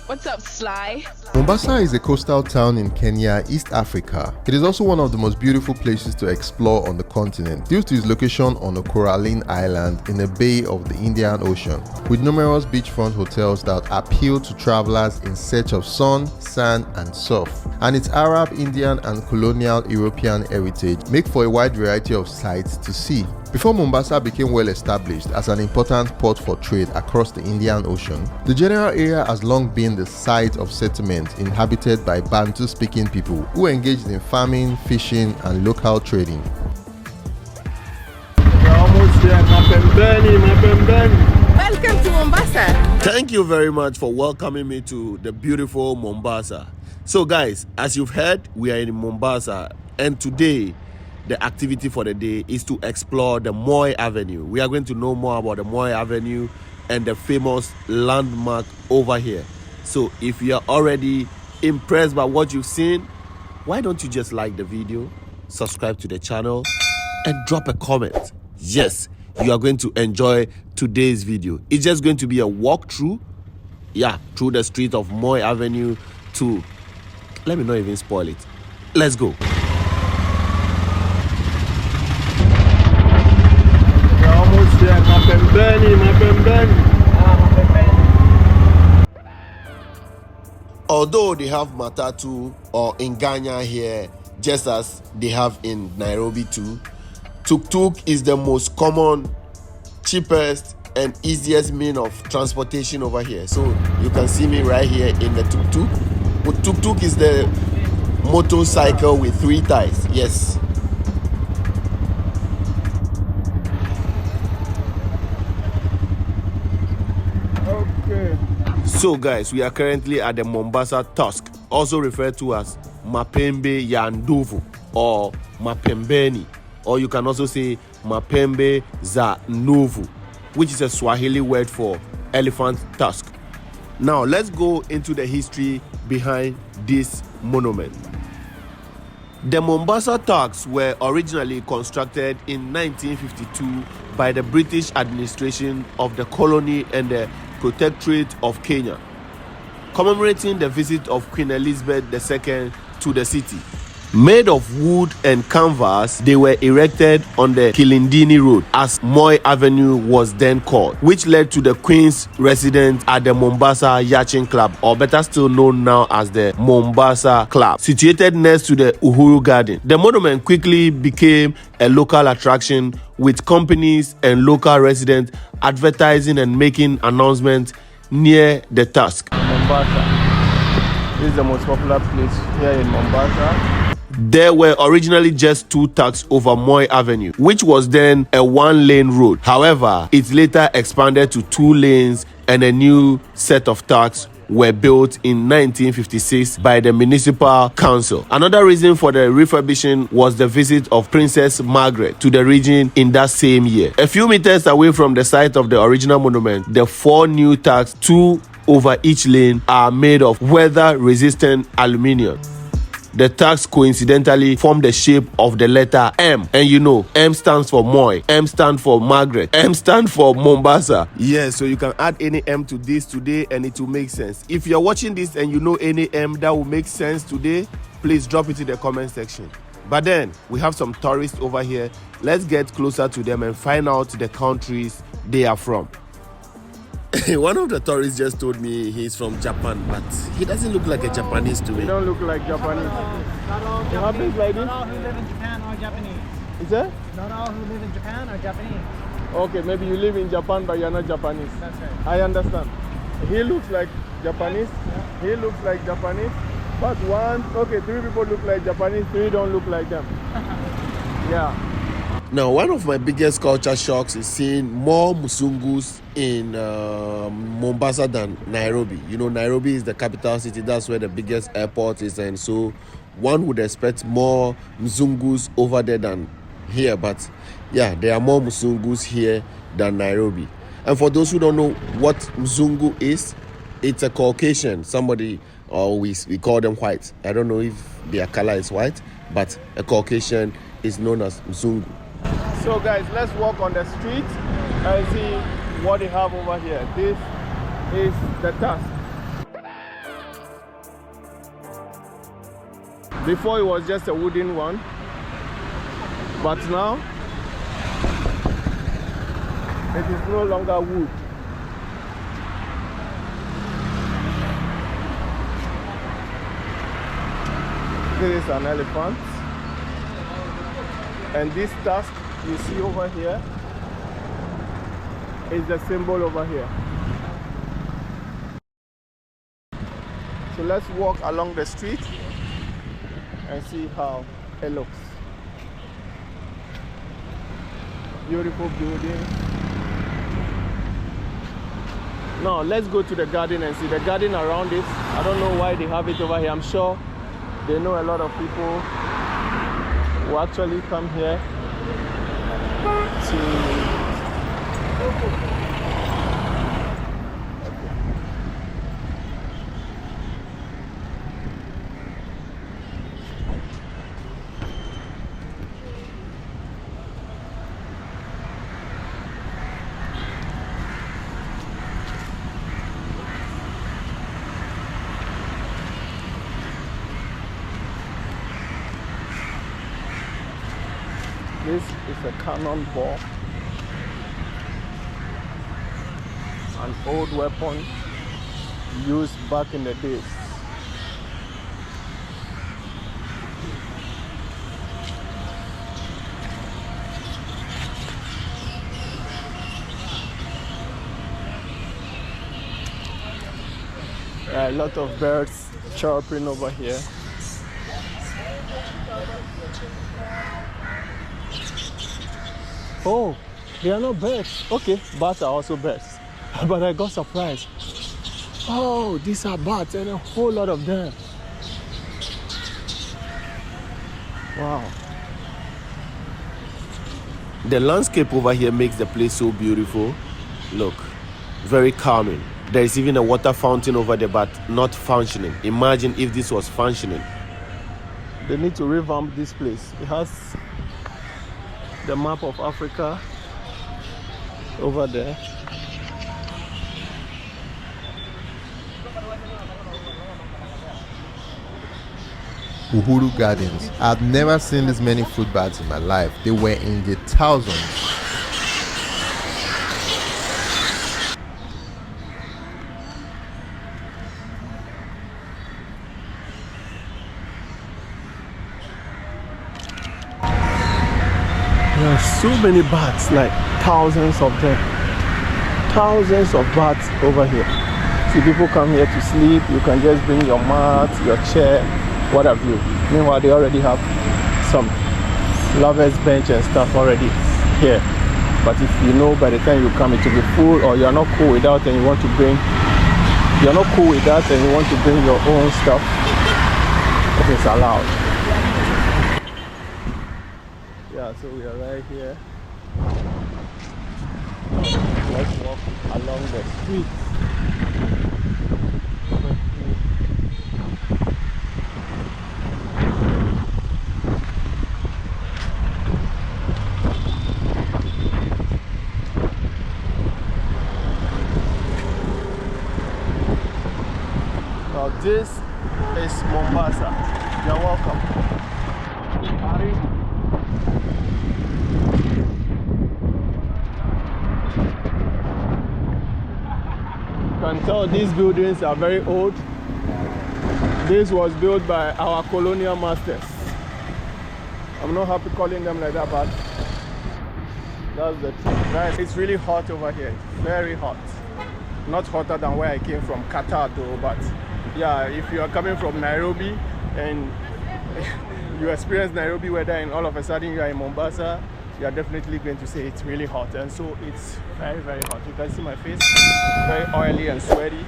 What's up, Sly? Mombasa is a coastal town in Kenya, East Africa. It is also one of the most beautiful places to explore on the continent due to its location on a coralline island in a bay of the Indian Ocean, with numerous beachfront hotels that appeal to travelers in search of sun, sand, and surf. And its Arab, Indian, and colonial European heritage make for a wide variety of sights to see. Before Mombasa became well established as an important port for trade across the Indian Ocean, the general area has long been the site of settlements inhabited by Bantu-speaking people who engaged in farming, fishing, and local trading. We're almost there. Welcome to Mombasa. Thank you very much for welcoming me to the beautiful Mombasa. So guys, as you've heard, we are in Mombasa, and today the activity for the day is to explore the Moi Avenue. We are going to know more about the Moi Avenue and the famous landmark over here. So if you are already impressed by what you've seen, why don't you just like the video, subscribe to the channel, and drop a comment. Yes, you are going to enjoy today's video. It's just going to be a walkthrough, through the street of Moi Avenue to, let me not even spoil it. Let's go. Although they have matatu or Nganya here, just as they have in Nairobi too, tuk-tuk is the most common, cheapest, and easiest mean of transportation over here. So you can see me right here in the tuk-tuk. But tuk-tuk is the motorcycle with 3 tires. Yes. So guys, we are currently at the Mombasa Tusk, also referred to as Mapembe ya Ndovu or Mapembeni, or you can also say Mapembe za Ndovu, which is a Swahili word for elephant tusk. Now let's go into the history behind this monument. The Mombasa Tusks were originally constructed in 1952 by the British administration of the colony and the Protectorate of Kenya, commemorating the visit of Queen Elizabeth II to the city. Made of wood and canvas, they were erected on the Kilindini Road, as Moi Avenue was then called, which led to the Queen's residence at the Mombasa Yachting Club, or better still known now as the Mombasa Club, situated next to the Uhuru Garden. The monument quickly became a local attraction, with companies and local residents advertising and making announcements near the Tusk. Mombasa. This is the most popular place here in Mombasa. There were originally just 2 Tusks over Moi Avenue, which was then a 1-lane road. However, it later expanded to 2 lanes, and a new set of Tusks were built in 1956 by the municipal council. Another reason for the refurbishing was the visit of Princess Margaret to the region in that same year. A few meters away from the site of the original monument, the 4 new Tusks, 2 over each lane, are made of weather-resistant aluminium. The Tusks coincidentally form the shape of the letter M. And you know, M stands for Moi, M stands for Margaret, M stands for Mombasa. Yes, so you can add any M to this today and it will make sense. If you're watching this and you know any M that will make sense today, please drop it in the comment section. But then, we have some tourists over here. Let's get closer to them and find out the countries they are from. One of the tourists just told me he's from Japan, but he doesn't look like a Japanese to me. You don't look like Japanese. Not all It happens like this? Not all who live in Japan are Japanese. Is that? Not all who live in Japan are Japanese. Okay, maybe you live in Japan but you're not Japanese. That's right. I understand. He looks like Japanese. Yeah. He looks like Japanese. But 3 people look like Japanese, 3 don't look like them. Yeah. Now, one of my biggest culture shocks is seeing more Mzungus in Mombasa than Nairobi. You know, Nairobi is the capital city. That's where the biggest airport is. And so one would expect more Mzungus over there than here. But yeah, there are more Mzungus here than Nairobi. And for those who don't know what Mzungu is, it's a Caucasian. Somebody, or we call them white. I don't know if their color is white, but a Caucasian is known as Mzungu. So guys, let's walk on the street and see what they have over here. This is the Tusk. Before it was just a wooden one, but now it is no longer wood. This is an elephant, and this tusk you see over here is the symbol over here. So let's walk along the street and see how it looks. Beautiful building. Now let's go to the garden and see the garden around it. I don't know why they have it over here. I'm sure they know a lot of people who actually come here to this is a cannonball, an old weapon used back in the days. There are a lot of birds chirping over here. Oh, they are not birds. Okay, bats are also birds. But I got surprised. Oh, these are bats and a whole lot of them. Wow. The landscape over here makes the place so beautiful. Look, very calming. There is even a water fountain over there, but not functioning. Imagine if this was functioning. They need to revamp this place. It has the map of Africa over there. Uhuru Gardens. I've never seen this many fruit bats in my life. They were in the thousands. There are so many bats, like thousands of them. Thousands of bats over here. See, people come here to sleep. You can just bring your mat, your chair, what have you. Meanwhile, they already have some lovers bench and stuff already here. But if you know by the time you come it will be full, or you're not cool with that and you want to bring your own stuff, it is allowed. Yeah, so we are right here. Let's walk along the street. Now this is Mombasa. You're welcome. You can tell these buildings are very old. This was built by our colonial masters. I'm not happy calling them like that, but that's the truth. Guys, it's really hot over here. It's very hot. Not hotter than where I came from, Qatar though, but yeah, if you are coming from Nairobi and you experience Nairobi weather and all of a sudden you are in Mombasa, you are definitely going to say it's really hot. And so it's very, very hot. You can see my face, very oily and sweaty.